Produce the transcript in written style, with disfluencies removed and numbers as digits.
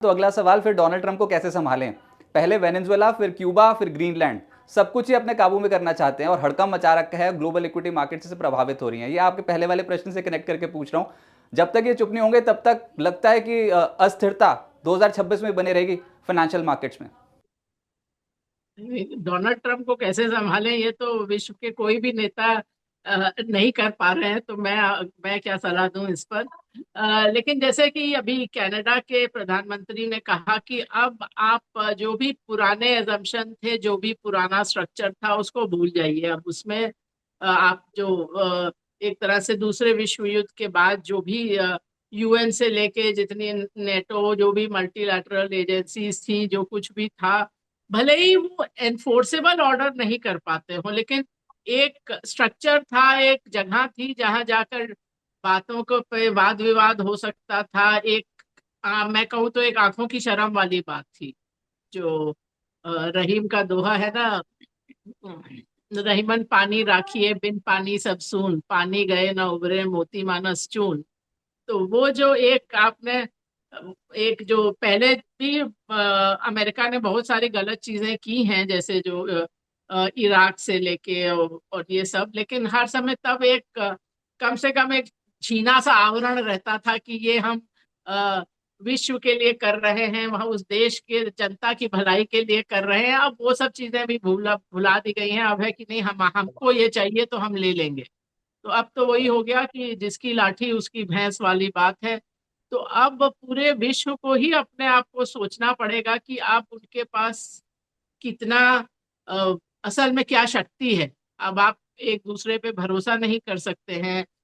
तो अगला सवाल, फिर डोनाल्ड ट्रंप को कैसे संभालें? पहले वेनेजुएला, फिर क्यूबा, फिर ग्रीनलैंड, सब कुछ ही अपने काबू में करना चाहते हैं और हड़कंप मचा रखा है, ग्लोबल इक्विटी मार्केट से प्रभावित हो रही हैं। ये आपके पहले वाले प्रश्न से कनेक्ट करके पूछ रहा हूँ। जब तक ये चुप नहीं होंगे तब तक लगता है कि अस्थिरता 2026 में बनी रहेगी फाइनेंशियल मार्केट्स में। डोनाल्ड ट्रंप को कैसे संभालें, ये तो विश्व के कोई भी नेता नहीं कर पा रहे हैं, तो मैं क्या सलाह दूं इस पर। लेकिन जैसे कि अभी कनाडा के प्रधानमंत्री ने कहा कि अब आप जो भी पुराने एजम्पशन थे, जो भी पुराना स्ट्रक्चर था, उसको भूल जाइए। अब उसमें आप जो एक तरह से दूसरे विश्व युद्ध के बाद जो भी यूएन से लेके जितनी नेटो, जो भी मल्टीलैटरल एजेंसीज थी, जो कुछ भी था, भले ही वो एनफोर्सेबल ऑर्डर नहीं कर पाते हो, लेकिन एक स्ट्रक्चर था, एक जगह थी जहां जाकर बातों को पे वाद विवाद हो सकता था। एक मैं कहूँ तो एक आंखों की शर्म वाली बात थी। जो रहीम का दोहा है ना, रहीमन पानी राखिए बिन पानी सब सून, पानी गए ना उबरे मोती मानस चून। तो वो जो एक आपने एक जो पहले भी अमेरिका ने बहुत सारी गलत चीजें की हैं, जैसे जो इराक से लेके और ये सब, लेकिन हर समय तब एक कम से कम एक छीना सा आवरण रहता था कि ये हम अ, विश्व के लिए कर रहे हैं, वह उस देश के जनता की भलाई के लिए कर रहे हैं। अब वो सब चीजें भी भूला भुला दी गई हैं। अब है कि नहीं, हम हमको ये चाहिए तो हम ले लेंगे। तो अब तो वही हो गया कि जिसकी लाठी उसकी भैंस वाली बात है। तो अब पूरे विश्व को ही अपने आप को सोचना पड़ेगा कि आप उनके पास कितना अ, असल में क्या शक्ति है। अब आप एक दूसरे पे भरोसा नहीं कर सकते हैं।